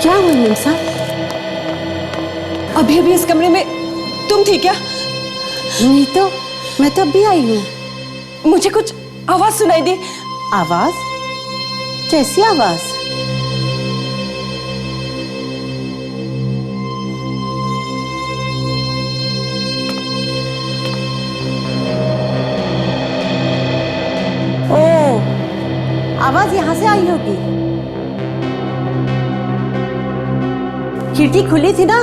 क्या हुआ इमाम साहब? अभी अभी इस कमरे में तुम थी क्या? नहीं तो, मैं तो अभी आई हूँ। मुझे कुछ आवाज सुनाई दी। आवाज? कैसी आवाज? ओ, आवाज यहाँ से आई होगी। खिड़की खुली थी ना,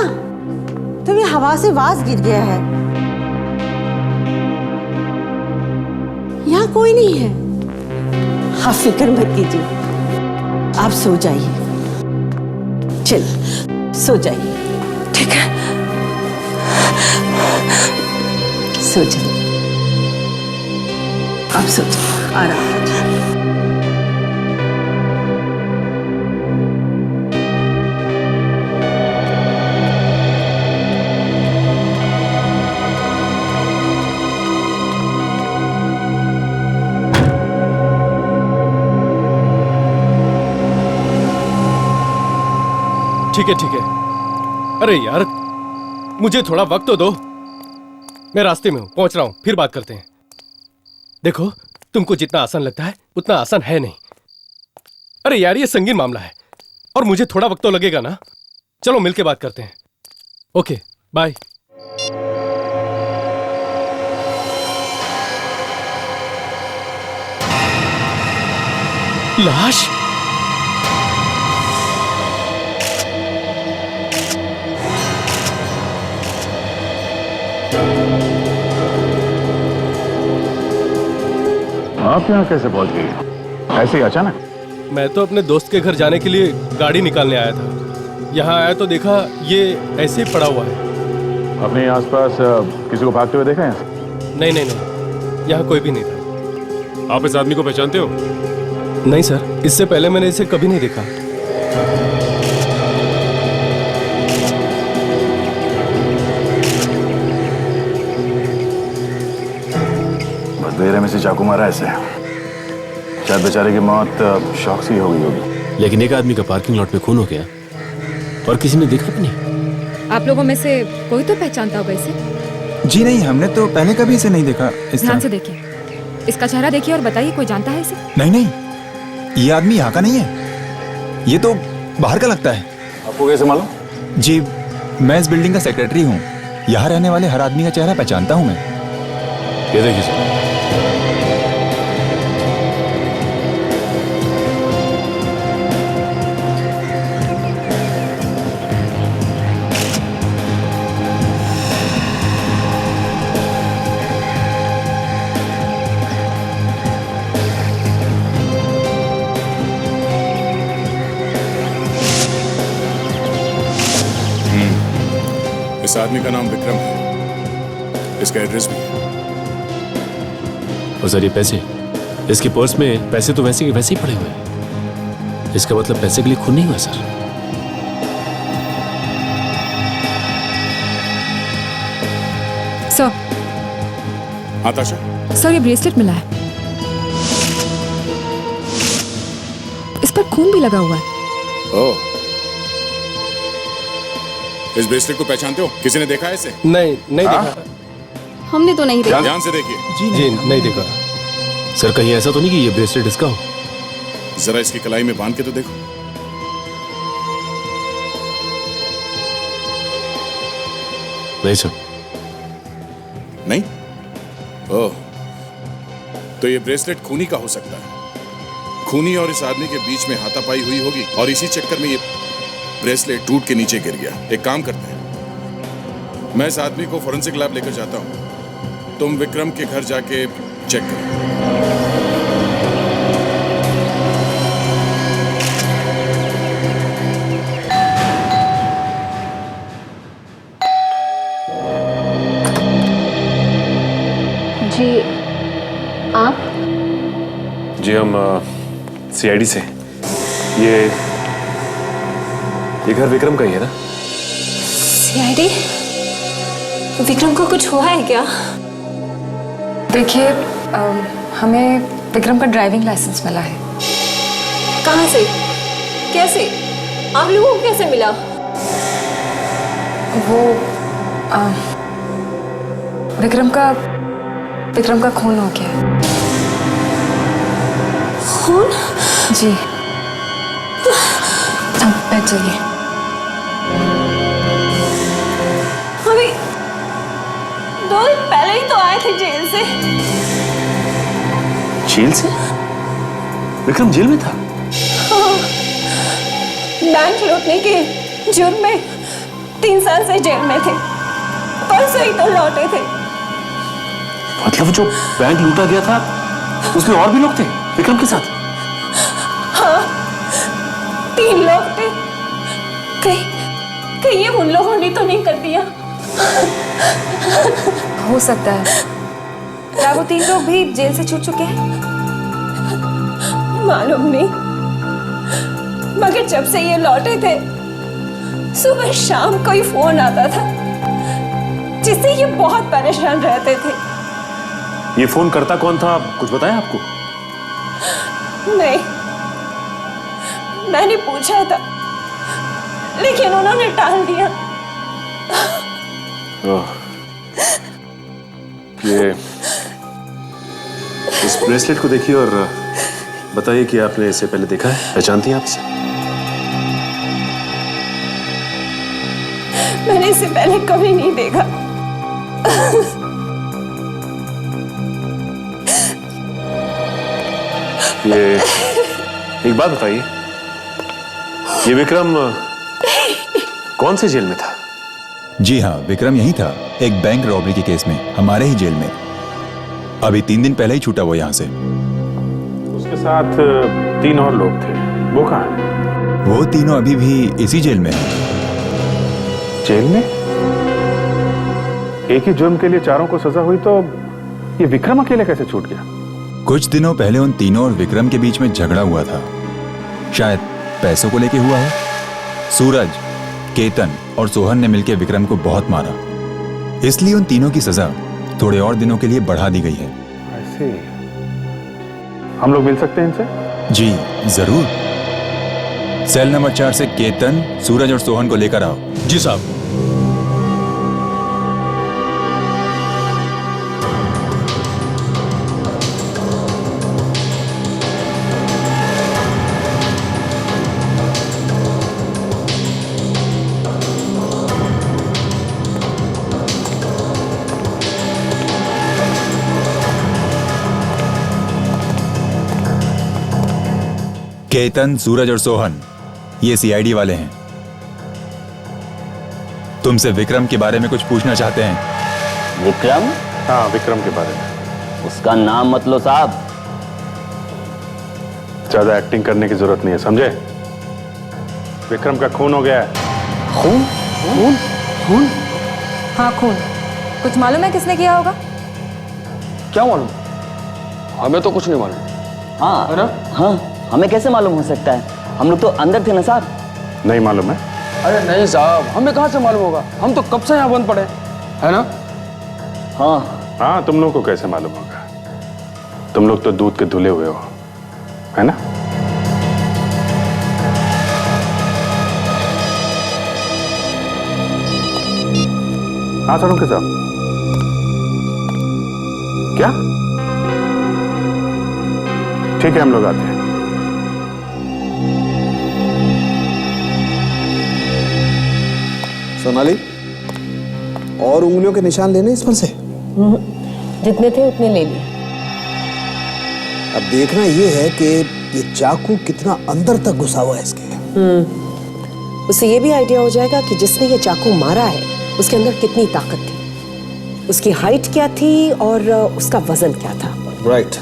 तो ये हवा से वाज गिर गया है। यहाँ कोई नहीं है। आप फिक्र मत कीजिए, आप सो जाइए। चल, सो जाइए। ठीक है, सो जाइए। आप सो जाइए, आराम कीजिए। ठीक है ठीक है। अरे यार, मुझे थोड़ा वक्त तो दो। मैं रास्ते में हूं, पहुंच रहा हूं, फिर बात करते हैं। देखो, तुमको जितना आसान लगता है उतना आसान है नहीं। अरे यार, ये संगीन मामला है और मुझे थोड़ा वक्त तो लगेगा ना। चलो मिलके बात करते हैं। Okay, bye. लाश? आप यहाँ कैसे पहुंच गई? ऐसे ही अचानक? मैं तो अपने दोस्त के घर जाने के लिए गाड़ी निकालने आया था। यहाँ आया तो देखा ये ऐसे ही पड़ा हुआ है। अपने आसपास किसी को भागते हुए देखा है? नहीं नहीं नहीं, यहाँ कोई भी नहीं था। आप इस आदमी को पहचानते हो? नहीं सर, इससे पहले मैंने इसे कभी नहीं देखा। बस देर में से चाकू मारा ऐसे। शायद बेचारे की मौत शौक से ही हो गई होगी। लेकिन एक आदमी का पार्किंग लॉट में खून हो गया और किसी ने देखा भी नहीं। आप लोगों में से कोई तो पहचानता होगा इसे? जी नहीं, हमने तो पहले कभी इसे नहीं देखा। ध्यान से देखिए, इसका चेहरा देखिए और बताइए कोई जानता है इसे? नहीं नहीं, ये आदमी यहाँ का नहीं है, ये तो बाहर का लगता है। आपको कैसे मालूम? जी, मैं इस बिल्डिंग का सेक्रेटरी हूँ। यहाँ रहने वाले हर आदमी का चेहरा पहचानता हूँ मैं। ये देखिए सर। इस आदमी का नाम विक्रम है, इसका एड्रेस भी है। और सर ये पैसे, इसके पर्स में पैसे तो वैसे के वैसे ही पड़े हुए हैं। इसका मतलब पैसे के लिए खून नहीं हुआ सर। सर। हाँ ताशा? सर, ये ब्रेसलेट मिला है, इस पर खून भी लगा हुआ है। ओह, इस ब्रेसलेट को पहचानते हो? किसी ने देखा है इसे? नहीं नहीं देखा। हमने तो नहीं देखा। ध्यान से देखिए। जी नहीं देखा। सर कहीं ऐसा तो नहीं कि ये ब्रेसलेट इसका हो? जरा इसकी कलाई में बांध के तो देखो। नहीं सर। नहीं? ओह, तो ये ब्रेसलेट खूनी का हो सकता है। खूनी और इस आदमी के बीच में हाथापाई हुई होगी और इसी चक्कर में ये ब्रेसलेट टूट के नीचे गिर गया। एक काम करते हैं, मैं इस आदमी को फोरेंसिक लैब लेकर जाता हूं, तुम विक्रम के घर जाके चेक करो। जी आप? जी हम सीआईडी से। ये घर विक्रम का ही है ना? सीआईडी? विक्रम को कुछ हुआ है क्या? देखिए, हमें विक्रम का ड्राइविंग लाइसेंस मिला है। कहाँ से? कैसे? आप लोगों को कैसे मिला? वो विक्रम का खून हो गया है। खून? जी, अब बैठ जाइए। अभी 2 दिन पहले ही तो आए थे जेल से। जेल से? विक्रम जेल में था? बैंक लूटने के जुर्म में 3 साल से जेल में थे। परसों ही तो लौटे थे। मतलब जो बैंक लूटा गया था उसमें और भी लोग थे विक्रम के साथ? हाँ, 3 लोग थे। कहीं ये उन लोगों ने तो नहीं कर दिया? हो सकता है। क्या वो 3 लोग भी जेल से छूट चुके हैं? मालूम नहीं, मगर जब से ये लौटे थे सुबह शाम कोई फोन आता था जिससे ये बहुत परेशान रहते थे। ये फोन करता कौन था, कुछ बताया आपको? नहीं, मैंने पूछा था लेकिन उन्होंने टाल दिया। ये इस ब्रेसलेट को देखिए और बताइए कि आपने इसे पहले देखा है, पहचानती हैं आप इसे? मैंने इसे पहले कभी नहीं देखा। ये एक बात बताइए, ये विक्रम कौन से जेल में था? जी हाँ, विक्रम यही था, एक बैंक रॉबरी के केस में, हमारे ही जेल में। अभी 3 दिन पहले ही छूटा वो यहाँ से। उसके साथ 3 और लोग थे, वो कहाँ हैं? वो तीनों अभी भी इसी जेल में हैं। जेल में? एक ही जुर्म के लिए 4 को सजा हुई तो ये विक्रम अकेले कैसे छूट गया? कुछ दिनों पहले उन तीनों और विक्रम के बीच में झगड़ा हुआ था, शायद पैसों को लेके हुआ हो। सूरज, केतन और सोहन ने मिलकर विक्रम को बहुत मारा, इसलिए उन तीनों की सजा थोड़े और दिनों के लिए बढ़ा दी गई है। ऐसे हम लोग मिल सकते हैं इनसे? जी जरूर। सेल नंबर 4 से केतन, सूरज और सोहन को लेकर आओ। जी साहब। केतन, सूरज और सोहन ये सीआईडी वाले हैं। तुमसे विक्रम के बारे में कुछ पूछना चाहते हैं। विक्रम? हाँ, विक्रम के बारे में। उसका नाम मत लो साहब। ज्यादा एक्टिंग करने की जरूरत नहीं है, समझे? विक्रम का खून हो गया है। खून? खून? खून? हाँ, खून। कुछ मालूम है किसने किया होगा? क्या मालूम? हमें तो कुछ नहीं मालूम। हाँ, है ना? हाँ, हमें कैसे मालूम हो सकता है? हम लोग तो अंदर थे ना साहब। नहीं मालूम है? अरे नहीं साहब, हमें कहाँ से मालूम होगा? हम तो कब से यहाँ बंद पड़े, है ना? हाँ हाँ, तुम लोग को कैसे मालूम होगा? तुम लोग तो दूध के धुले हुए हो, है ना? हाँ सोनू साहब, क्या? ठीक है, हम लोग आते हैं। सोनाली, और उंगलियों के निशान लेने इस पर से? जितने थे उतने ले लिए। अब देखना ये है कि ये चाकू कितना अंदर तक घुसा हुआ है इसके। उससे ये भी आइडिया हो जाएगा कि जिसने ये चाकू मारा है उसके अंदर कितनी ताकत थी, उसकी हाइट क्या थी और उसका वजन क्या था। राइट।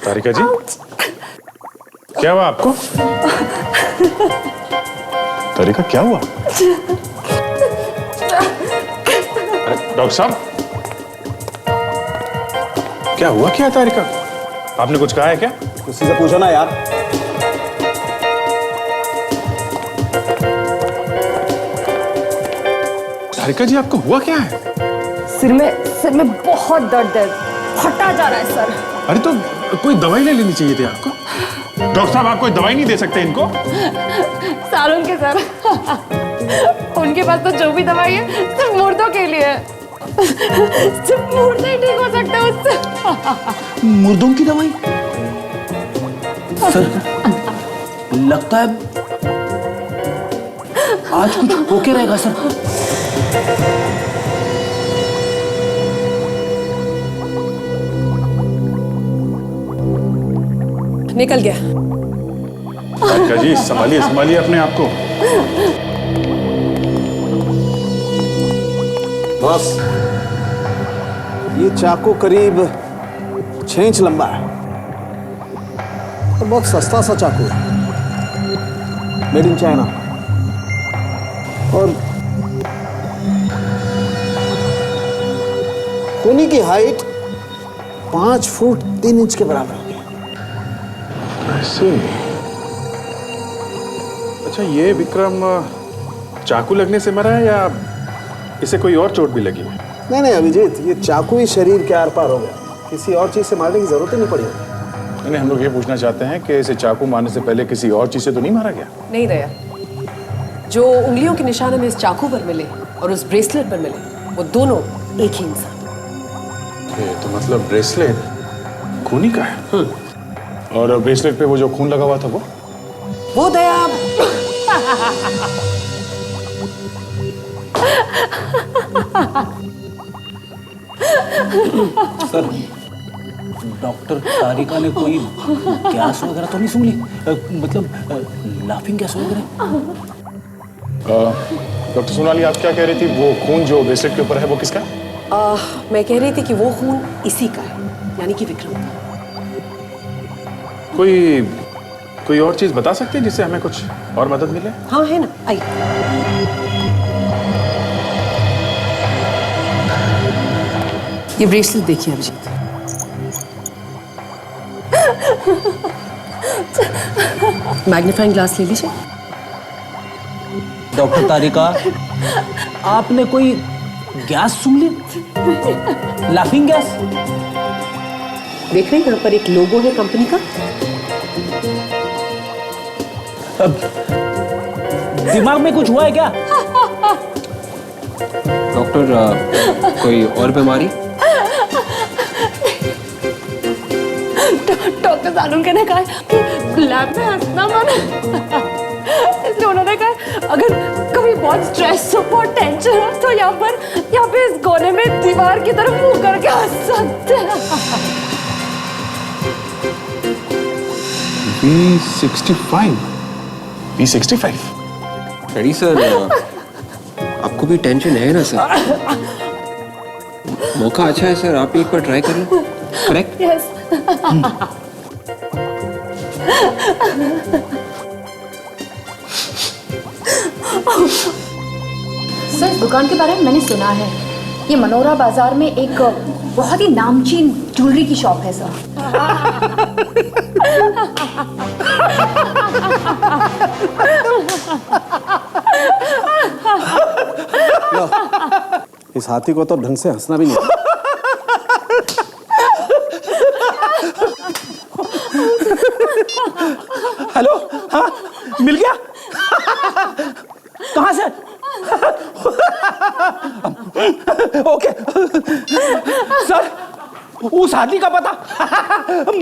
तारिका जी, क्या हुआ आपको? तारिका क्या हुआ? अरे डॉक्टर साहब, क्या हुआ क्या तारिका? आपने कुछ कहा है क्या? उसी से पूछो ना यार। तारिका जी, आपको हुआ क्या है? सिर में बहुत दर्द है, फटा जा रहा है सर। अरे तो कोई दवाई ले लेनी चाहिए थी आपको। डॉक्टर साहब, आप कोई दवाई नहीं दे सकते इनको? सारुण के सर, उनके पास तो जो भी दवाई है सिर्फ मुर्दों के लिए है। सिर्फ मुर्दे ही ठीक हो सकते हैं उससे। मुर्दों की दवाई? सर, लगता है आज कुछ होके रहेगा सर। निकल गया। तारिका जी, संभालिए अपने आप को। बस, ये चाकू करीब 6 इंच लंबा है और बहुत सस्ता सा चाकू है, मेड इन चाइना। और खूनी की हाइट 5 फुट 3 इंच के बराबर होगी। ऐसे? अच्छा, ये विक्रम चाकू लगने से मरा है या इसे कोई और चोट भी लगी है? नहीं अभिजीत, ये चाकू ही शरीर के आर पार हो गया, किसी और चीज से मारने की जरूरत ही नहीं पड़ी। नहीं, हम लोग ये पूछना चाहते हैं कि इसे चाकू मारने से पहले किसी और चीज से तो नहीं मारा गया? नहीं दया, जो उंगलियों के निशान हमें इस चाकू पर मिले और उस ब्रेसलेट पर मिले, वो दोनों एक ही इंसान। तो मतलब ब्रेसलेट खूनी का है? और ब्रेसलेट पे वो जो खून लगा हुआ था वो दया। सर, डॉक्टर तारिका ने कोई गैस वगैरह तो नहीं सूंघ ली? मतलब लाफिंग गैस वगैरह? डॉक्टर सोनाली, आप क्या कह रही थी? वो खून जो ब्रेसलेट के ऊपर है वो किसका? मैं कह रही थी कि वो खून इसी का है, यानी कि विक्रम का। कोई और चीज बता सकते हैं जिससे हमें कुछ और मदद मिले? हाँ है ना, आई। ये ब्रेसलेट देखिए अभिजीत। मैग्नीफाइंग ग्लास ले लीजिए। डॉक्टर तारिका, आपने कोई गैस सूंघ ली? Laughing gas? देख रहे हैं यहाँ पर एक लोगो है कंपनी का। दिमाग में कुछ हुआ है क्या? डॉक्टर, कोई और बीमारी? डॉक्टर सारुण ने कहा लैब में हंसना मत, इसलिए उन्होंने कहा अगर कभी बहुत स्ट्रेस हो, बहुत टेंशन हो तो यहाँ पे इस कोने में दीवार की तरफ मुंह करके हंस सकते हैं। V65? रेडी सर, आपको भी टेंशन है ना सर? मौका अच्छा है सर, आप एक बार ट्राई करें। करेक्ट? यस। सर, इस दुकान के बारे में मैंने सुना है। ये मनोरा बाजार में एक बहुत ही नामचीन ज्वेलरी की शॉप है सर। इस हाथी को तो ढंग से हंसना भी नहीं। हेलो, हाँ मिल गया? कहाँ से? ओके सर, उस हाथी का पता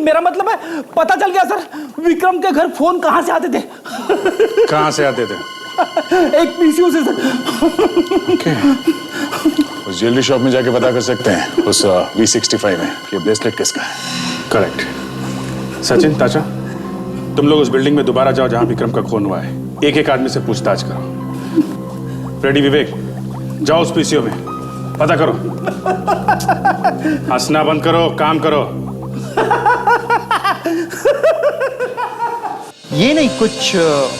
मेरा मतलब है पता चल गया सर। विक्रम के घर फोन कहाँ से आते थे? कहाँ से आते थे? एक पीसीओ से सर। ओके, उस ज्वेलरी शॉप में जाके पता कर सकते हैं उस V65 में कि ब्रेसलेट किसका है। करेक्ट। सचिन, ताचा, तुम लोग उस बिल्डिंग में दोबारा जाओ जहां विक्रम का खून हुआ है। एक एक आदमी से पूछताछ करो। फ्रेडी, विवेक, जाओ उस पीसीओ में पता करो। हंसना बंद करो, काम करो। ये नहीं, कुछ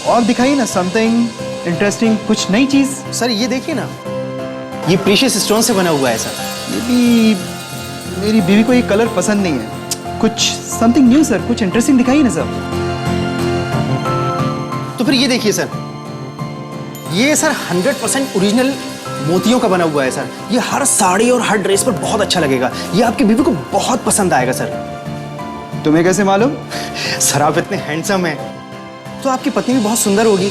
और दिखाइए ना, समथिंग इंटरेस्टिंग, कुछ नई चीज? सर ये देखिए ना, ये प्रीशियस स्टोन से बना हुआ है सर। मेरी बीवी को ये कलर पसंद नहीं है। कुछ समथिंग न्यू सर, कुछ इंटरेस्टिंग दिखाइए ना सर। तो फिर ये देखिए सर, ये सर 100% ओरिजिनल मोतियों का बना हुआ है सर। ये हर साड़ी और हर ड्रेस पर बहुत अच्छा लगेगा। ये आपकी बीवी को बहुत पसंद आएगा सर। तुम्हें कैसे मालूम? सर आप इतने हैंडसम हैं, तो आपकी पत्नी भी बहुत सुंदर होगी,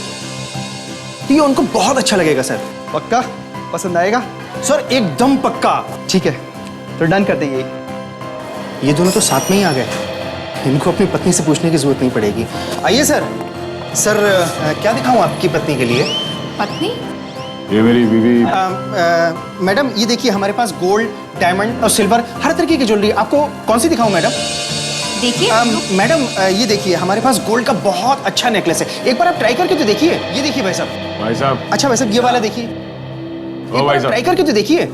तो ये उनको बहुत अच्छा लगेगा सर। पक्का पसंद आएगा? सर एकदम पक्का। ठीक है, तो डन कर देंगे। ये दोनों तो साथ में ही आ गए, इनको अपनी पत्नी से पूछने की जरूरत नहीं पड़ेगी। आइए सर। सर क्या दिखाऊं आपकी पत्नी के लिए? पत्नी? ये मेरी बीवी। मैडम ये देखिए, हमारे पास गोल्ड, डायमंड और सिल्वर हर तरीके की ज्वेलरी। आपको कौन सी दिखाऊं मैडम? देखिए मैडम ये देखिए, हमारे पास गोल्ड का बहुत अच्छा नेकलेस है। एक बार आप ट्राई करके तो देखिए। ये देखिए भाई साहब। भाई साहब। अच्छा भाई साहब, ये वाला देखिए। ओ भाई साहब, ट्राई करके तो देखिए।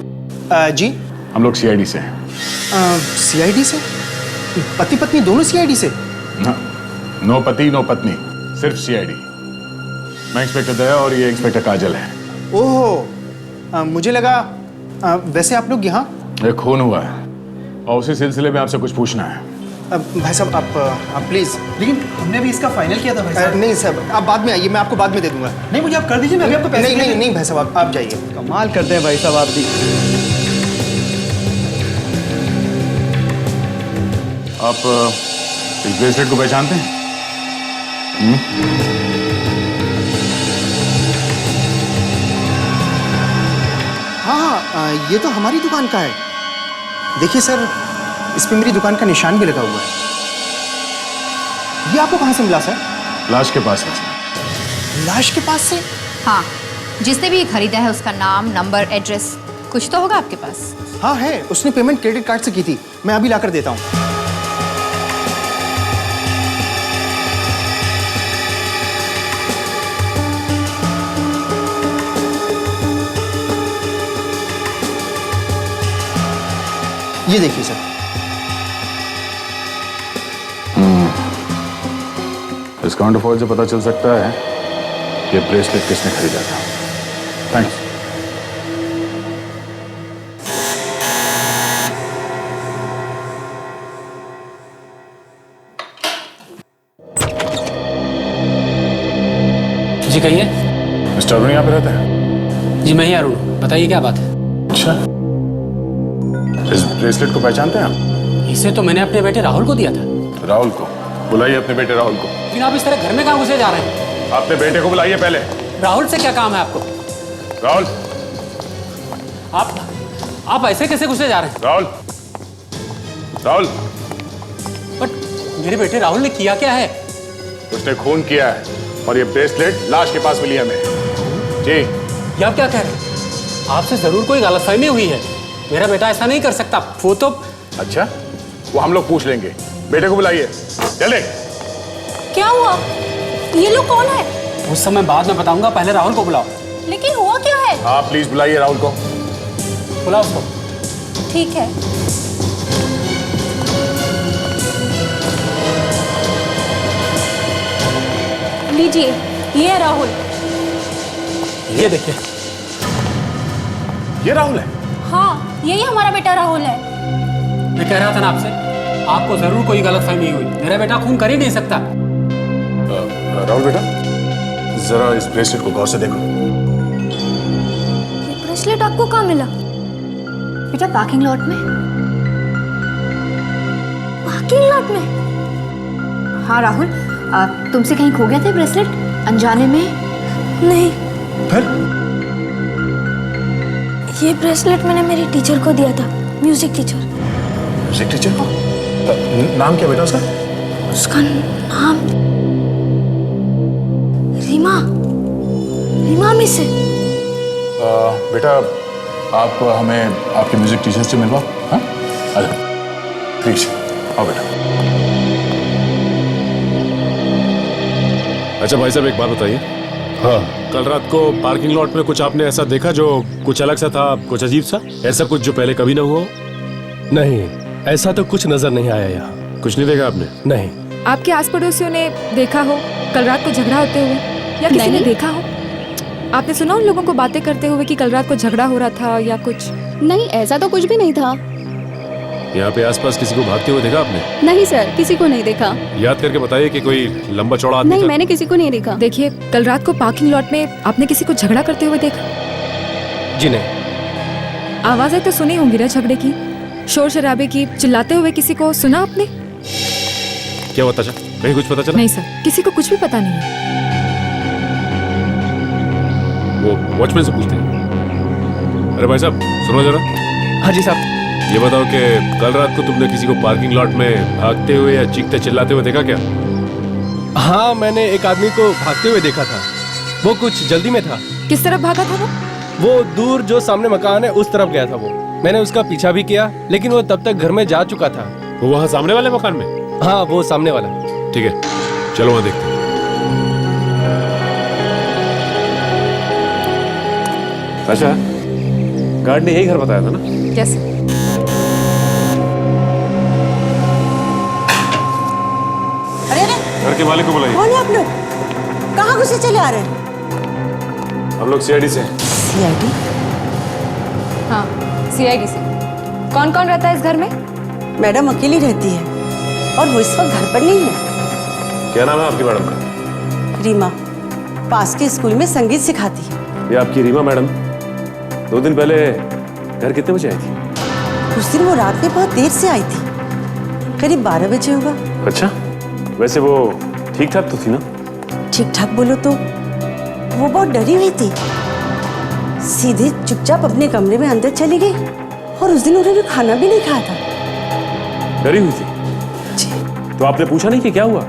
जी हम लोग सीआईडी से हैं। सीआईडी से? पति पत्नी दोनों सीआईडी से? नो पति नो पत्नी, सिर्फ सीआईडी। मैं इंस्पेक्टर दया और ये इंस्पेक्टर काजल है। ओहो, मुझे लगा वैसे आप लोग यहाँ? एक खून हुआ है और उसी सिलसिले में आपसे कुछ पूछना है। भाई साहब आप प्लीज। लेकिन हमने भी इसका फाइनल किया था भाई साहब। नहीं सर, आप बाद में आइए, मैं आपको बाद में दे दूंगा। नहीं, मुझे आप कर दीजिए, मैं अभी आपको पैसे नहीं भाई साहब, आप जाइए। कमाल करते हैं भाई साहब आप भी। आप इस ब्रेसलेट को पहचानते हैं? हाँ, ये तो हमारी दुकान का है। देखिए सर, इस पे मेरी दुकान का निशान भी लगा हुआ है। ये आपको कहाँ से मिला सर? लाश के पास है। लाश के पास से? हाँ, जिसने भी ये खरीदा है उसका नाम, नंबर, एड्रेस कुछ तो होगा आपके पास। हाँ है, उसने पेमेंट क्रेडिट कार्ड से की थी। मैं अभी लाकर देता हूँ। ये देखिए सर। इस काउंटरफॉल से पता चल सकता है कि ब्रेसलेट किसने खरीदा था। थैंक्स। जी कहिए। मिस्टर अरुण यहाँ पे रहता है? जी मैं ही अरुण, बताइए क्या बात है? अच्छा, इस ब्रेसलेट को पहचानते हैं आप? इसे तो मैंने अपने बेटे राहुल को दिया था। राहुल को? बुलाइए अपने बेटे राहुल को। लेकिन आप इस तरह घर में कहाँ घुसे जा रहे हैं? अपने बेटे को बुलाइए पहले। राहुल से क्या काम है आपको? राहुल, आप ऐसे कैसे घुसे जा रहे हैं? राहुल, राहुल। बट मेरे बेटे राहुल ने किया क्या है? उसने खून किया है और ये ब्रेसलेट लाश के पास मिली हमें। जी। ये आप क्या कह रहे हैं? आपसे जरूर कोई गलतफहमी हुई है। मेरा बेटा ऐसा नहीं कर सकता। वो तो। अच्छा, वो हम लोग पूछ लेंगे। बेटे को बुलाइए जल्दी। क्या हुआ? ये लोग कौन है? उस समय बाद में बताऊंगा, पहले राहुल को बुलाओ। लेकिन हुआ क्या है? आप प्लीज बुलाइए राहुल को। बुलाओ उसको। ठीक है। लीजिए, ये है राहुल। ये देखिए, ये राहुल है। हाँ, यही हमारा बेटा राहुल है। मैं कह रहा था ना आपसे, आपको जरूर कोई गलतफहमी हुई। मेरा बेटा खून कर ही नहीं सकता। राहुल बेटा, जरा इस ब्रेसलेट को गौर से देखो। ये ब्रेसलेट आपको कहाँ मिला? बेटा पार्किंग लॉट में। पार्किंग लॉट में? हाँ राहुल, तुमसे कहीं खो गए थे ब्रेसलेट अनजाने में? नहीं। फिर? ये ब्रेसलेट मैंने मेरी टीचर को दिया था, म्यूजिक टीचर। म्यूजिक टीचर को? नाम क्या बेटा उसका? उसका नाम रीमा। रीमा मिस है। बेटा, आप हमें आपके म्यूजिक टीचर से मिलवाओ। हाँ, प्लीज आओ बेटा। अच्छा भाई साहब, एक बात बताइए। हाँ, कल रात को पार्किंग लॉट में कुछ आपने ऐसा देखा जो कुछ अलग सा था, कुछ अजीब सा, ऐसा कुछ जो पहले कभी ना हुआ? नहीं, ऐसा तो कुछ नजर नहीं आया यहाँ। कुछ नहीं देखा आपने? नहीं। आपके आस पड़ोसियों ने देखा हो कल रात को झगड़ा होते हुए, या किसी ने देखा हो? आपने सुना उन लोगों को बातें करते हुए कि कल रात को झगड़ा हो रहा था या कुछ? नहीं, ऐसा तो कुछ भी नहीं था। यहाँ पे आसपास किसी को भागते हुए देखा आपने? नहीं सर, किसी को नहीं देखा। याद करके बताइए कि कोई लंबा चौड़ा आदमी नहीं, था? मैंने किसी को नहीं देखा। देखिए, कल रात को पार्किंग लॉट में आपने किसी को झगड़ा करते हुए देखा? जी नहीं। आवाजें तो सुनी होंगी ना झगड़े की, शोर शराबे की, चिल्लाते हुए किसी को सुना आपने? क्या पता चला? नहीं कुछ पता चला? नहीं सर, किसी को कुछ भी पता नहीं है। वो वॉचमैन से पूछते हैं। अरे भाई साहब सुनो जरा। हाँ जी साहब। ये बताओ कि कल रात को तुमने किसी को पार्किंग लॉट में भागते हुए या चीखते चिल्लाते हुए देखा क्या? हाँ, मैंने एक आदमी को भागते हुए देखा था। वो कुछ जल्दी में था। किस तरफ भागा था वो दूर जो सामने मकान है उस तरफ गया था वो। मैंने उसका पीछा भी किया, लेकिन वो तब तक घर में जा चुका था। वो वहाँ सामने वाले मकान में? हाँ, वो सामने वाला। ठीक है, चलो वहाँ देखते हैं। अच्छा, गार्ड ने यही घर बताया था ना? यस। घर के मालिक को बुलाइए। कौन है आप लोग? कहाँ घुसे चले आ रहे हैं? हम लोग सीआईडी से हैं। सीआईडी? हाँ, सीआईडी से। कौन कौन रहता है इस घर में? मैडम अकेली रहती है और वो इस वक्त घर पर नहीं है। क्या नाम है आपकी मैडम का? रीमा, पास के स्कूल में संगीत सिखाती है। ये आपकी रीमा मैडम 2 दिन पहले घर कितने बजे आई थी? उस दिन वो रात में बहुत देर से आई थी, करीब 12 बजे होगा। अच्छा, वैसे वो ठीक ठाक तो थी ना? ठीक ठाक बोलो तो वो बहुत डरी हुई थी, सीधे चुपचाप अपने कमरे में अंदर चली गई और उस दिन उन्होंने खाना भी नहीं खाया था। डरी हुई थी? जी। तो आपने पूछा नहीं कि क्या हुआ?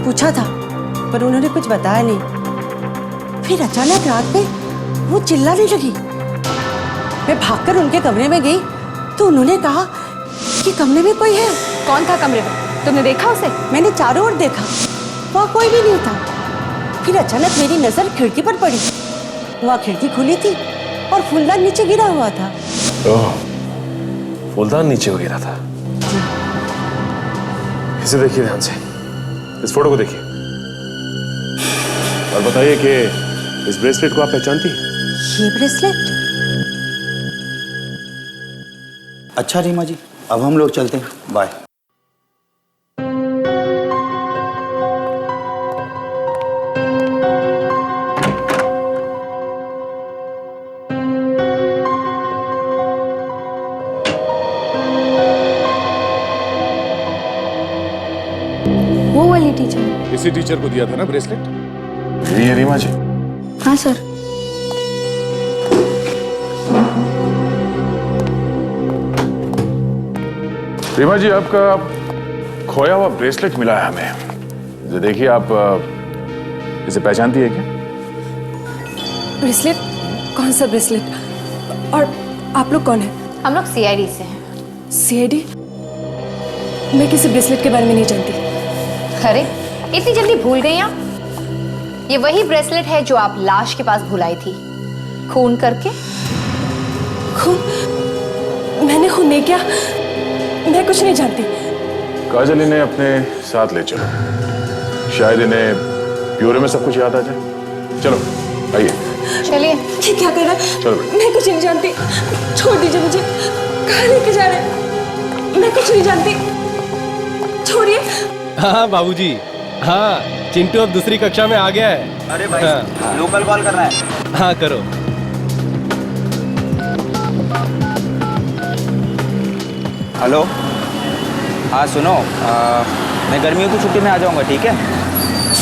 पूछा था पर उन्होंने कुछ बताया नहीं। फिर अचानक रात में वो चिल्लाने लगी। मैं भागकर उनके कमरे में गई तो उन्होंने कहा कि कमरे में कोई है। कौन था कमरे में? तुमने देखा उसे? मैंने चारों ओर देखा, वहाँ कोई भी नहीं था। फिर अचानक मेरी नजर खिड़की पर पड़ी। वहाँ खिड़की खुली थी और फूलदान नीचे गिरा हुआ था। ओह, फूलदान नीचे हो गिरा था। इसे देखिए ध्यान से, इस फोटो को देखिए और बताइए कि इस ब्रेसलेट को आप पहचानती हैं? ये ब्रेसलेट? अच्छा रीमा जी, अब हम लोग चलते हैं। बाय। वो वाली टीचर? इसी टीचर को दिया था ना ब्रेसलेट? ये रीमा जी। हाँ सर। रीमा जी, आपका खोया हुआ ब्रेसलेट मिला है हमें। ये देखिए, आप इसे पहचानती है क्या? ब्रेसलेट? कौन सा ब्रेसलेट? और आप लोग कौन है? हम लोग सीआईडी से हैं। सीआईडी? मैं किसी ब्रेसलेट के बारे में नहीं जानती। अरे, इतनी जल्दी भूल गई आप? ये वही ब्रेसलेट है जो आप लाश के पास भुलाई थी, खून करके। खून? मैंने खून नहीं किया, मैं कुछ नहीं जानती। काजल इन्हें अपने साथ ले चलो, शायद इन्हें ब्यूरो में सब कुछ याद आ जाए। चलो आइए। चलिए। ये क्या कर रहा है? चलो। मैं कुछ नहीं जानती, छोड़ दीजिए मुझे। कहाँ लेके जा रहे हैं? मैं कुछ नहीं जानती, छोड़िए। हाँ बाबूजी, हाँ चिंटू अब दूसरी कक्षा में आ गया है। अरे भाई, हाँ। लोकल कॉल करना है। हाँ करो। हेलो, हाँ सुनो, मैं गर्मियों की छुट्टी में आ जाऊंगा, ठीक है?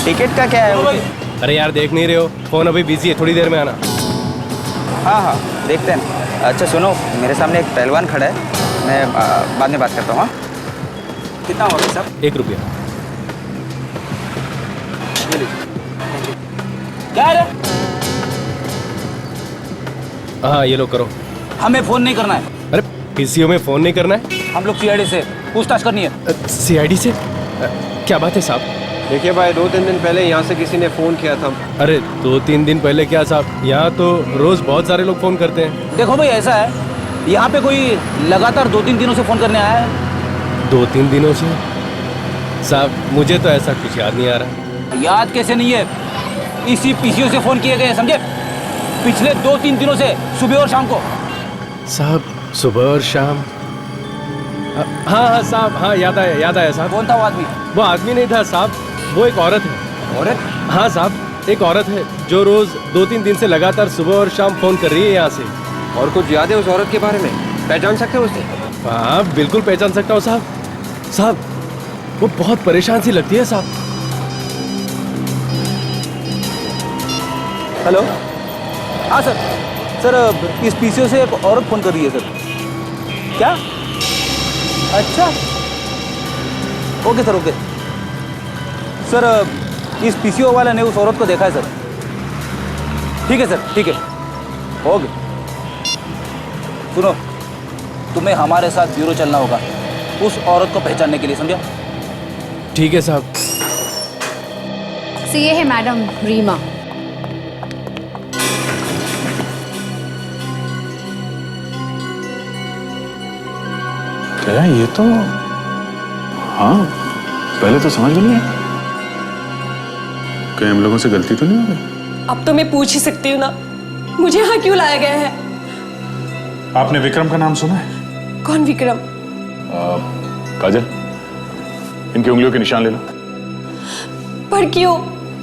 टिकट का क्या है? अरे यार देख नहीं रहे हो, फोन अभी बिजी है, थोड़ी देर में आना। हाँ हाँ देखते हैं। अच्छा सुनो, मेरे सामने एक पहलवान खड़ा है, मैं बाद में बात करता हूँ। हाँ, कितना होगा साहब? 1 रुपया। क्या है? हाँ ये लो करो। हमें फोन नहीं करना है। अरे पीसीओ में फोन नहीं करना है? हम लोग सीआईडी से पूछताछ करनी है। सीआईडी से? क्या बात है साहब? देखिए भाई, 2-3 दिन पहले यहाँ से किसी ने फोन किया था। अरे 2-3 दिन पहले क्या साहब, यहाँ तो रोज बहुत सारे लोग फोन करते हैं। देखो भाई, ऐसा है, यहाँ पे कोई लगातार 2-3 दिनों से फोन करने आया है। 2-3 दिनों से? साहब मुझे तो ऐसा कुछ याद नहीं आ रहा। याद कैसे नहीं है? इसी पीसीओ से फोन किए गए, समझे? पिछले 2-3 दिनों से सुबह और शाम को। साहब सुबह और शाम? हाँ साहब, हाँ याद आया साहब। कौन था वो आदमी? वो आदमी नहीं था साहब, वो एक औरत है। औरत? हाँ साहब, एक औरत है जो रोज 2-3 दिन से लगातार सुबह और शाम फोन कर रही है यहाँ से। और कुछ याद है उस औरत के बारे में? पहचान सकते हो उसे? हाँ बिल्कुल पहचान सकता हूँ साहब। साहब वो बहुत परेशान सी लगती है साहब। हेलो, हाँ सर इस पीसीओ से एक औरत फ़ोन कर रही है सर। क्या? अच्छा, ओके सर, ओके सर। इस पीसीओ वाले ने उस औरत को देखा है सर। ठीक है सर, ठीक है, ओके। सुनो, तुम्हें हमारे साथ ब्यूरो चलना होगा उस औरत को पहचानने के लिए, समझा? ठीक है साहब। ये है मैडम रीमा। क्या ये तो, हाँ पहले तो समझ में नहीं आया। कहीं हम लोगों से गलती तो नहीं हो गई? अब तो मैं पूछ ही सकती हूँ ना, मुझे यहाँ क्यों लाया गया है? आपने विक्रम का नाम सुना है? कौन विक्रम? काजल, इनकी उंगलियों के निशान ले लो। पर क्यों?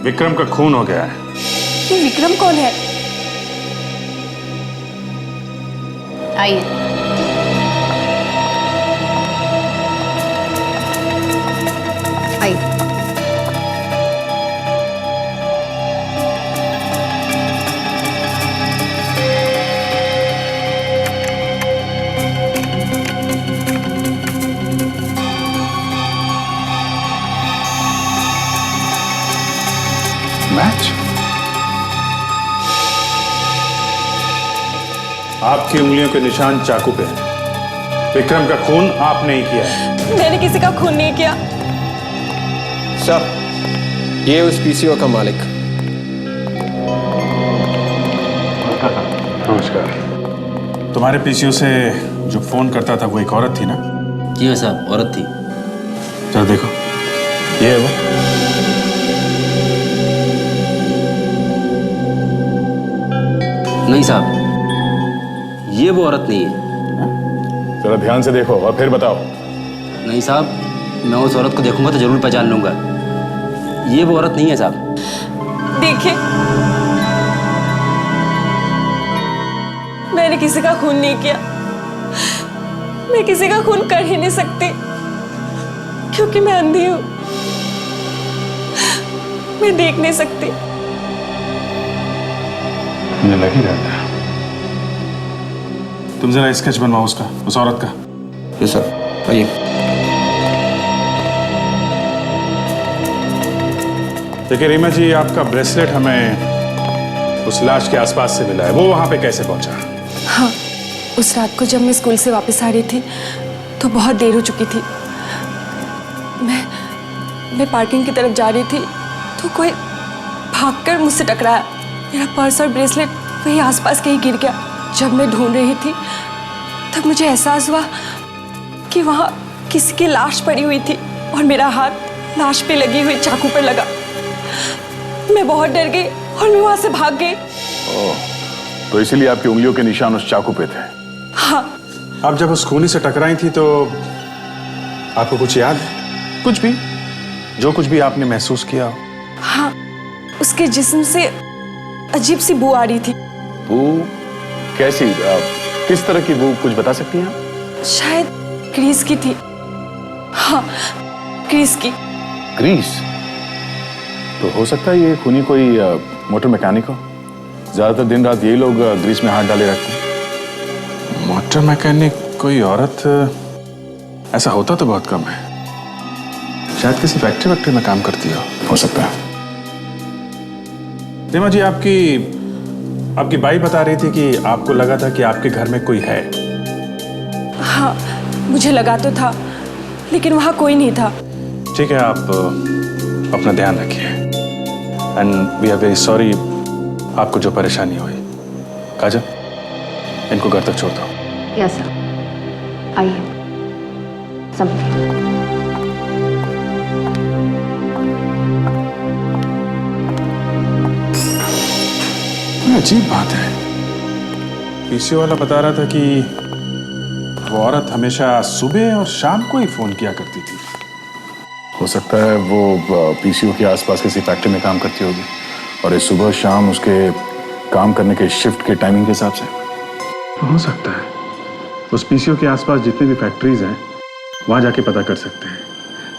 विक्रम का खून हो गया है। ये विक्रम कौन है? आइए। आइए। मैच? आपकी उंगलियों के निशान चाकू पे हैं। विक्रम का खून आपने ही किया है। मैंने किसी का खून नहीं किया। सर, ये उस पीसीओ का मालिक। नमस्कार। तुम्हारे पीसीओ से जो फोन करता था वो एक औरत थी ना? जी हाँ साहब, औरत थी। जरा देखो, ये है वो। नहीं साहब, ये वो औरत नहीं है। जरा ध्यान से देखो और फिर बताओ। नहीं साहब, मैं उस औरत को देखूंगा तो जरूर पहचान लूंगा। ये वो औरत नहीं है साहब। देखिए, मैंने किसी का खून नहीं किया। मैं किसी का खून कर ही नहीं सकती क्योंकि मैं अंधी हूं। मैं देख नहीं सकती। मुझे लग ही रहा था। तुम जरा स्केच बनवाओ उसका, उस औरत का। जी सर, आइए। देखिए रीमा जी, आपका ब्रेसलेट हमें उस लाश के आसपास से मिला है। वो वहां पे कैसे पहुंचा? हाँ, उस रात को जब मैं स्कूल से वापस आ रही थी तो बहुत देर हो चुकी थी। मैं पार्किंग की तरफ जा रही थी तो कोई भागकर मुझसे टकराया। मेरा पर्स और ब्रेसलेट वही आसपास कहीं गिर गया। जब मैं ढूंढ रही थी तब मुझे एहसास हुआ कि वहाँ किसी की लाश पड़ी हुई थी और मेरा हाथ लाश पे लगी हुई चाकू पर लगा। मैं बहुत डर गई और मैं वहाँ से भाग गई। तो इसीलिए आपकी उंगलियों के निशान उस चाकू पे थे? हाँ। आप जब उस खूनी से टकराई थी तो आपको कुछ याद है? कुछ भी, जो कुछ भी आपने महसूस किया हो? हाँ, उसके जिस्म से अजीब सी बू आ रही थी। बू? कैसी? किस तरह की बू, कुछ बता सकती हैं आप? शायद ग्रीस की थी। हाँ, ग्रीस की। ग्रीस? तो हो सकता है ये खूनी कोई मोटर मैकेनिक हो। ज्यादातर दिन रात यही लोग ग्रीस में हाथ डाले रखते हैं। मोटर मैकेनिक कोई औरत? ऐसा होता तो बहुत कम है। शायद किसी फैक्ट्री में काम करती हो सकता है। रीमा जी, आपकी बाई बता रही थी कि आपको लगा था कि आपके घर में कोई है। हाँ, मुझे लगा तो था, लेकिन वहाँ कोई नहीं था। ठीक है, आप अपना ध्यान रखिए। And we are very sorry आपको जो परेशानी हुई। काजल, इनको घर तक छोड़ दो। यस सर, आइए। समझिए। ये अजीब बात है। पीसीओ वाला बता रहा था कि वो औरत हमेशा सुबह और शाम को ही फोन किया करती थी। हो सकता है वो पीसीओ के आसपास किसी फैक्ट्री में काम करती होगी और ये सुबह शाम उसके काम करने के शिफ्ट के टाइमिंग के हिसाब से। हो सकता है। उस पीसीओ के आसपास जितनी भी फैक्ट्रीज हैं वहां जाके पता कर सकते हैं,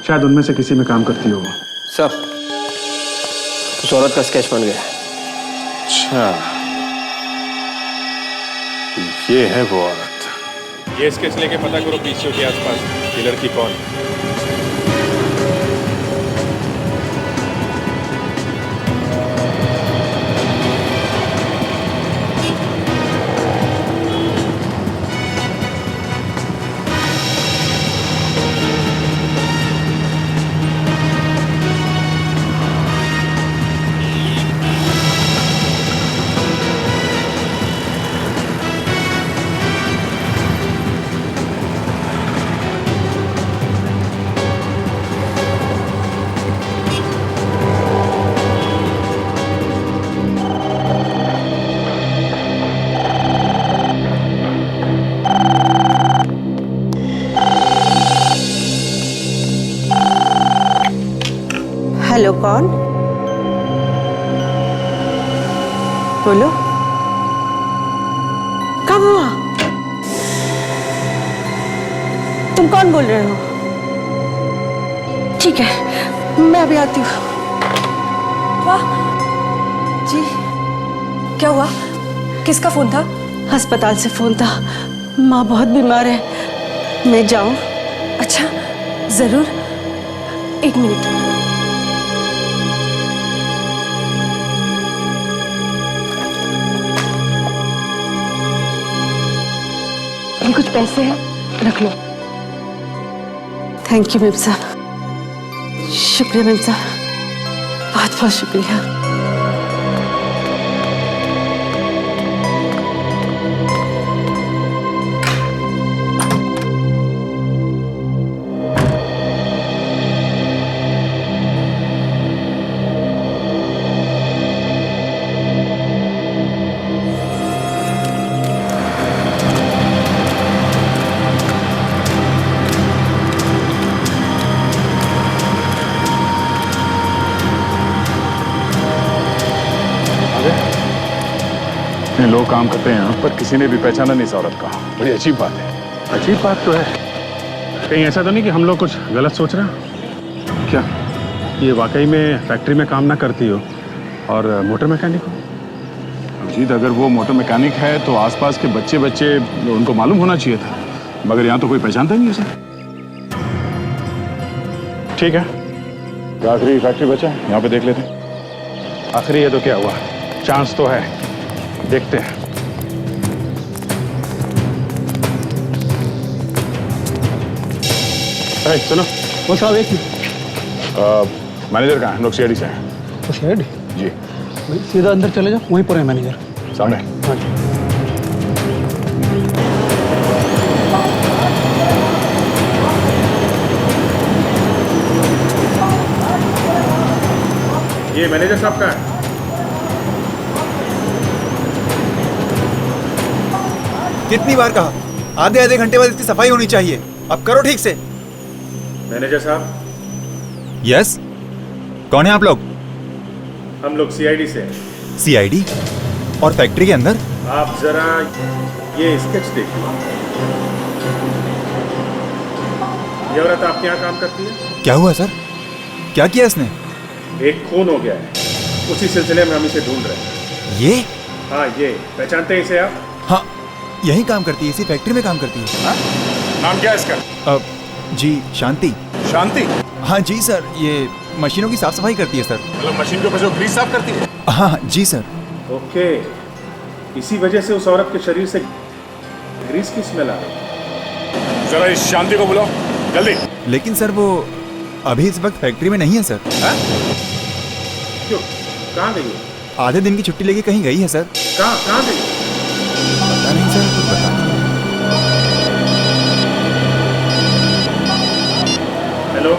शायद उनमें से किसी में काम करती हो। सर, उस औरत का स्केच बन गया। अच्छा, ये है वो औरत। ये स्केच लेके पता करो पीसीओ के आसपास ये लड़की कौन है। हेलो, कौन? बोलो। कब हुआ? तुम कौन बोल रहे हो? ठीक है, मैं अभी आती हूँ। वाह जी, क्या हुआ? किसका फोन था? अस्पताल से फोन था। माँ बहुत बीमार है, मैं जाऊं? अच्छा, जरूर। एक मिनट। ये कुछ पैसे हैं, रख लो। थैंक यू मेम साहब, शुक्रिया मेम साहब, बहुत बहुत शुक्रिया। इतने लोग काम करते हैं यहाँ पर किसी ने भी पहचाना नहीं इस औरत का। बड़ी अजीब बात है। अजीब बात तो है। कहीं ऐसा तो नहीं कि हम लोग कुछ गलत सोच रहे हैं? क्या ये वाकई में फैक्ट्री में काम ना करती हो और मोटर मैकेनिक हो? अजीत, अगर वो मोटर मैकेनिक है तो आसपास के बच्चे उनको मालूम होना चाहिए था, मगर यहाँ तो कोई पहचानता ही नहीं उसे। ठीक है, तो आखिरी फैक्ट्री बचा है, यहाँ पे देख लेते हैं। आखिरी है तो क्या हुआ, चांस तो है, देखते हैं। सुनो, वो साहब एक मैनेजर कहाँ है? हम लोग सीआईडी से हैं। तो शेड जी, सीधा अंदर चले जाओ, वहीं पर है मैनेजर सामने। हाँ जी। ये मैनेजर साहब का है। कितनी बार कहा, आधे आधे घंटे बाद इसकी सफाई होनी चाहिए। अब करो ठीक से। मैनेजर साहब। यस, कौन है आप लोग? हम लोग सीआईडी से हैं। सीआईडी? और फैक्ट्री के अंदर? आप जरा ये स्केच देखिए। ये औरत आपके यहाँ काम करती है? क्या हुआ सर? क्या किया इसने? एक खून हो गया है, उसी सिलसिले में हम इसे ढूंढ रहे हैं। ये? हाँ, ये पहचानते हैं इसे आप? हाँ, यही काम करती है, इसी फैक्ट्री में काम करती है। हाँ? नाम क्या है इसका? जी शांति। शांति? हाँ जी सर, ये मशीनों की साफ सफाई करती है सर। मतलब मशीन के ऊपर जो ग्रीस साफ करती है? हाँ जी सर। ओके, इसी वजह से उस औरत के शरीर से ग्रीस की स्मेल आ रही है। जरा इस शांति को बुलाओ, जल्दी। लेकिन सर वो अभी इस वक्त फैक्ट्री में नहीं है सर। हाँ? क्यों, कहाँ गई है? आधे दिन की छुट्टी लेके कहीं गई है सर। कहाँ गई? पता नहीं सर, कुछ पता नहीं। हेलो,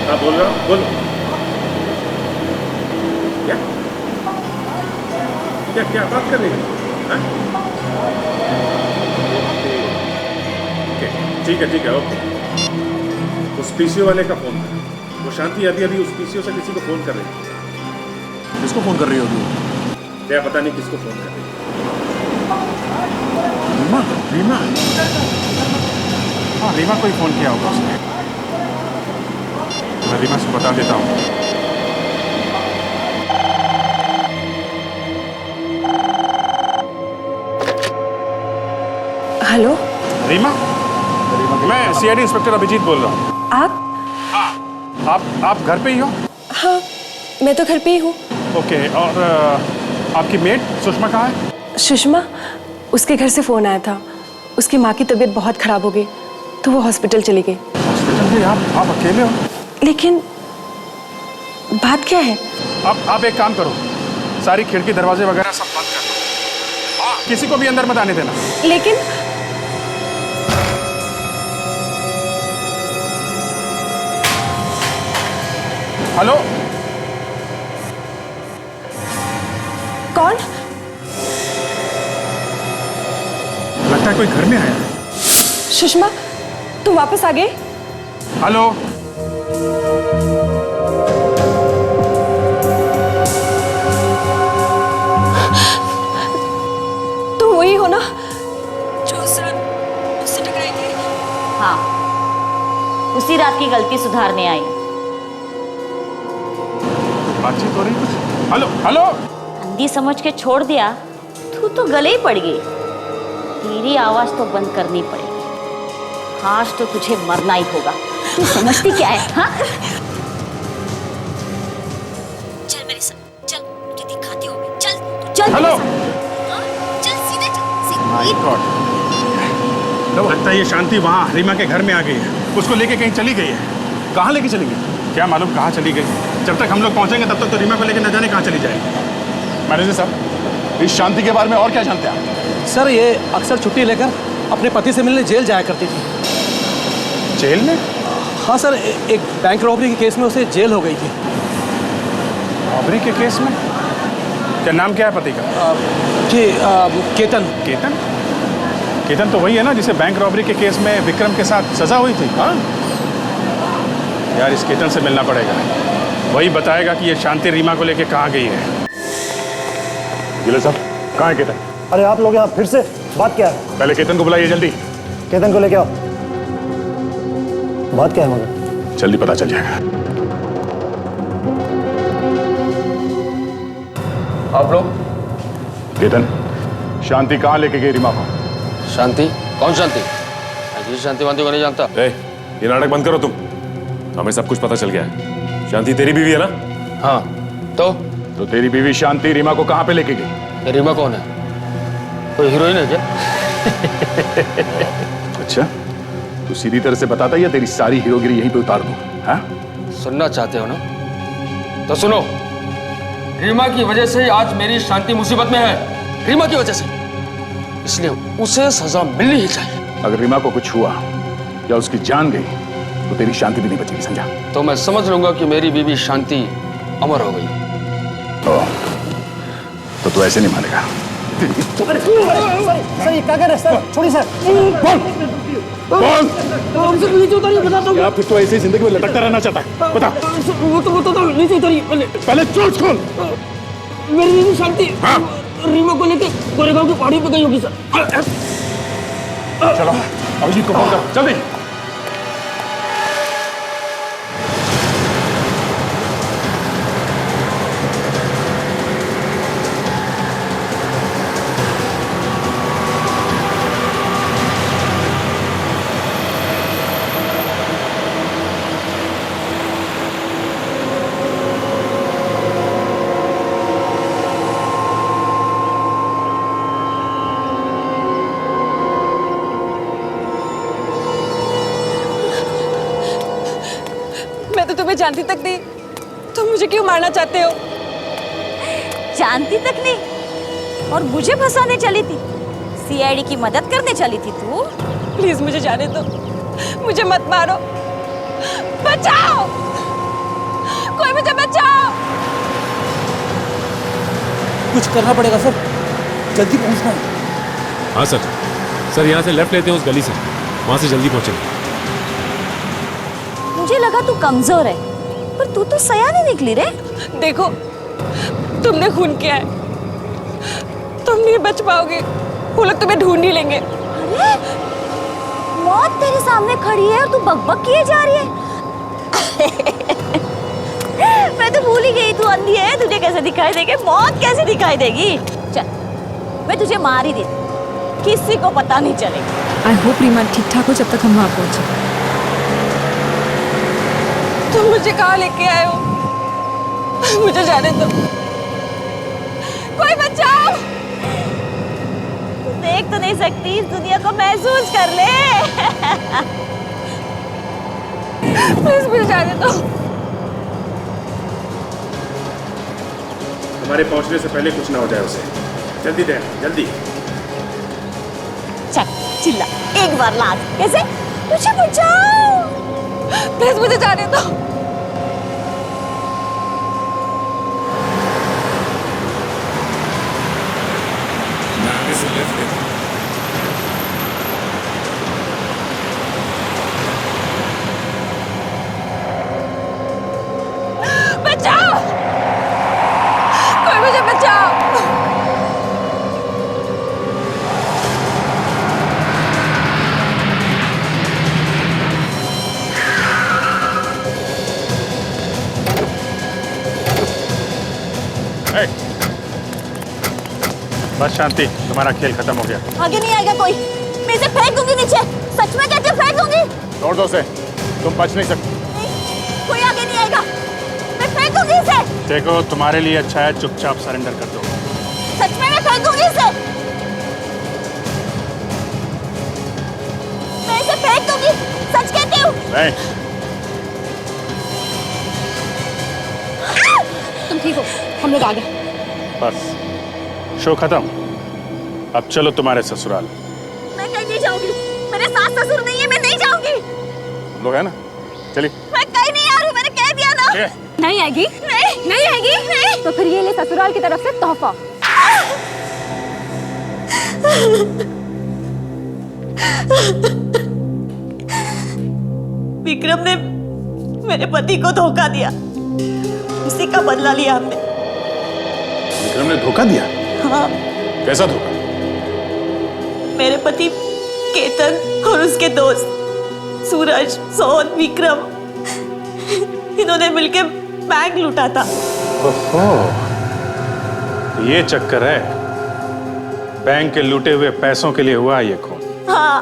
हाँ बोल रहा हूँ, बोलो। क्या क्या क्या बात कर रही है? हाँ? ठीक है ओके। उस पीसीओ वाले का फोन था। वो शांति अभी अभी उस पीसीओ से किसी को फोन कर रही है। किसको फोन कर रही होगी? क्या पता नहीं किसको फोन कर रही है। रीमा हाँ रीमा को ही फोन किया होगा उसने। मैं रीमा से बता देता हूँ। हेलो रीमा मैं सीआईडी इंस्पेक्टर अभिजीत बोल रहा हूँ। आप घर पे ही हो? हाँ मैं तो घर पे ही हूँ। ओके और आपकी मेट सुषमा कहाँ है? सुषमा उसके घर से फोन आया था। उसकी माँ की तबीयत बहुत खराब हो गई तो वो हॉस्पिटल चली गई। हॉस्पिटल में आप अकेले हो? लेकिन बात क्या है? आप एक काम करो, सारी खिड़की दरवाजे वगैरह सब बंद कर दो। किसी को भी अंदर मत आने देना। लेकिन हेलो कौन? लगता है कोई घर में आया है। सुषमा तुम वापस आ गए? हेलो तुम वही हो ना जो उस रात उससे टकराई थी? हाँ उसी रात की गलती सुधारने आई। बातचीत हो रही कुछ? हेलो अंधी समझ के छोड़ दिया तू तो गले ही पड़ गई। तेरी आवाज तो बंद करनी पड़ेगी। आज तो तुझे मरना ही होगा। तू समझती क्या है? हाँ चल मेरे साथ चल, तुझे दिखाती हूँ। चल चल हेलो चल सीधे चल। माय गॉड लगता है ये शांति वहाँ रीमा के घर में आ गई है। उसको लेके कहीं चली गई है। कहाँ लेके चली गई? क्या मालूम कहाँ चली गई। जब तक हम लोग पहुंचेंगे तब तक तो रीमा को लेके न जाने कहाँ चली जाएगी। मैनेजर साहब इस शांति के बारे में और क्या जानते हैं आप? सर ये अक्सर छुट्टी लेकर अपने पति से मिलने जेल जाया करती थी। जेल में? हाँ सर एक बैंक रॉबरी के केस में उसे जेल हो गई थी। रॉबरी के केस में? क्या नाम क्या है पति का? जी केतन। केतन तो वही है ना जिसे बैंक रॉबरी के केस में विक्रम के साथ सजा हुई थी। हाँ यार इस केतन से मिलना पड़ेगा। वही बताएगा कि ये शांति रीमा को लेके कहाँ गई है। गिले साहब कहाँ है केतन? अरे आप लोग यहाँ फिर से बात क्या है? पहले केतन को बुलाइए जल्दी। केतन को लेके आओ। बात क्या है मगर? जल्दी पता चल जाएगा। आप लोग? केतन शांति कहाँ लेके गई रीमा को? शांति? कौन शांति? जी शांति वांति को नहीं जानता। ये नाटक बंद करो तुम। हमें सब कुछ पता चल गया है। शांति तेरी बीवी है ना? हाँ तो तेरी बीवी शांति रीमा को कहाँ पे लेके गई? रीमा कौन है? कोई हीरोइन है क्या? अच्छा तू सीधी तरह से बताता या तेरी सारी हीरोगिरी यहीं पे उतार दूं? हाँ? सुनना चाहते हो ना तो सुनो। रीमा की वजह से आज मेरी शांति मुसीबत में है। रीमा की वजह से, इसलिए उसे सजा मिलनी ही चाहिए। अगर रीमा को कुछ हुआ या उसकी जान गई तो तेरी शांति भी नहीं बचेगी, समझा? तो मैं समझ लूंगा कि मेरी बीवी शांति अमर हो गई। तो तू ऐसे नहीं मानेगा। सर ये क्या कर रहे हैं सर? छोड़िए सर। हमसे नीचे उतारिए, बताता हूँ। या फिर तो ऐसे ही जिंदगी में लटकता रहना चाहता है? बता। वो तो बताता हूँ, नीचे उतारिए पहले चोट खोल। मेरी बीवी शांति रीमा को लेकर गोरेगांव की पहाड़ी पे गई होगी सर। चलो अभिजीत को फोन कर जल्दी। मैं तो तुम्हें जानती तक नहीं, तुम मुझे क्यों मारना चाहते हो? जानती तक नहीं और मुझे फंसाने चली थी? सीआईडी की मदद करने चली थी तू? प्लीज मुझे जाने दो, मुझे मत मारो, बचाओ, कोई मुझे बचाओ। कुछ करना पड़ेगा सर, जल्दी पहुंचना है। हाँ सर, सर यहाँ से लेफ्ट लेते हैं उस गली से, वहाँ से जल्दी पहुँचेंगे। मुझे लगा तू कमजोर है, पर तू तो सयानी निकली रे। देखो, तुमने खून किया है, तुम नहीं बच पाओगे, वो लोग तुम्हें ढूंढ ही लेंगे। अरे मौत तेरे सामने खड़ी है और तू बकबक किए जा रही है। मैं तो भूल ही गई तू अंधी है, तुझे कैसे दिखाई देगी मौत, कैसे दिखाई देगी। चल मैं तुझे मार ही दे, किसी को पता नहीं चलेगा। आई होप रीमा ठीक ठाक हो जब तक हम वहां पहुंचे। तुम मुझे कहाँ लेके आए हो? मुझे जाने दो, कोई बचाओ। तू देख तो नहीं सकती, इस दुनिया को महसूस कर ले। प्लीज मुझे जाने दो। हमारे पहुंचने से पहले कुछ ना हो जाए उसे। जल्दी दे, जल्दी। चल चिल्ला एक बार लाज, कैसे? मुझे बचाओ, प्लीज मुझे जाने दो। मैं आगे से लेफ्ट लेता हूं। बचाओ, कोई मुझे बचाओ। बस शांति, तुम्हारा खेल खत्म हो गया। आगे नहीं आएगा कोई, मैं इसे फेंक दूंगी नीचे, सच में कहती हूँ फेंक दूंगी। छोड़ दो उसे, तुम बच नहीं सकते। कोई आगे नहीं आएगा, मैं फेंक दूंगी इसे। देखो तुम्हारे लिए अच्छा है चुपचाप सरेंडर कर दो। सच में मैं फेंक दूंगी इसे, मैं इसे फेंक दूंगी, सच कहती हूँ। नहीं, तुम ठीक हो, हम लोग आ गए। बस शो खत्म, अब चलो तुम्हारे ससुराल। मैं कहीं नहीं जाऊंगी, मेरे सास ससुर नहीं है, मैं नहीं जाऊंगी। तुम लोग है ना, चलिए। मैं कहीं नहीं आ रही, मैंने कह दिया ना। नहीं आएगी? नहीं आएगी? नहीं। तो फिर ये ले ससुराल की तरफ से तोहफा। विक्रम ने मेरे पति को धोखा दिया, उसी का बदला लिया हमने। विक्रम ने धोखा दिया? हाँ। कैसा धोखा? मेरे पति केतन और उसके दोस्त सूरज, सोहन, विक्रम, इन्होंने मिलकर बैंक लूटा था। ओहो, ये चक्कर है। बैंक के लूटे हुए पैसों के लिए हुआ ये खून। हाँ,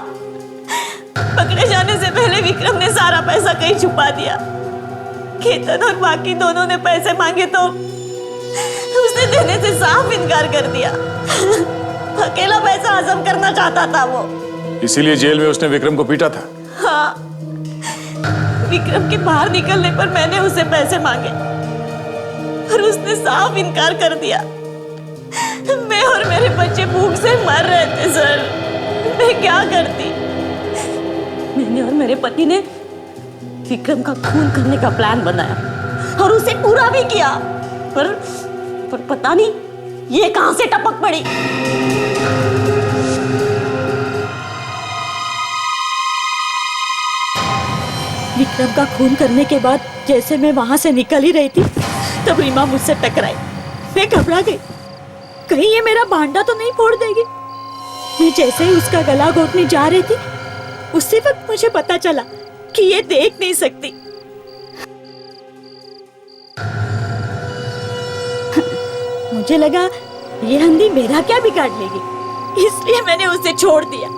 पकड़े जाने से पहले विक्रम ने सारा पैसा कहीं छुपा दिया। केतन और बाकी दोनों ने पैसे मांगे तो उसने देने से साफ इनकार कर दिया। अकेला पैसा हजम करना चाहता था वो, इसीलिए जेल में उसने विक्रम को पीटा था। हाँ, विक्रम के बाहर निकलने पर मैंने उसे पैसे मांगे और उसने साफ इनकार कर दिया। मैं और मेरे बच्चे भूख से मर रहे थे सर, मैं क्या करती? मैंने और मेरे पति ने विक्रम का खून करने का प्लान बनाया और उसे पूरा भी किया, पर पता नहीं ये कहां से टपक पड़ी। विक्रम का खून करने के बाद जैसे मैं वहां से निकल ही रही थी, तब रीमा मुझसे टकराई। मैं घबरा गई, कहीं ये मेरा भांडा तो नहीं फोड़ देगी। मैं जैसे ही उसका गला घोटने जा रही थी, उसी वक्त मुझे पता चला कि ये देख नहीं सकती। मुझे लगा ये अंधी मेरा क्या बिगाड़ लेगी, इसलिए मैंने उसे छोड़ दिया।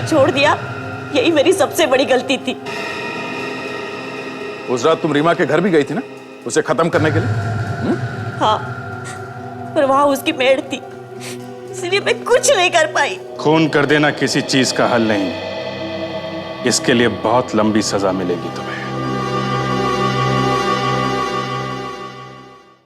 छोड़ दिया, यही मेरी सबसे बड़ी गलती थी। उस रात तुम रीमा के घर भी गई थी ना, उसे खत्म करने के लिए? हाँ, पर वहां उसकी मेड़ थी, इसलिए मैं कुछ नहीं कर पाई। खून कर देना किसी चीज का हल नहीं, इसके लिए बहुत लंबी सजा मिलेगी तुम्हें।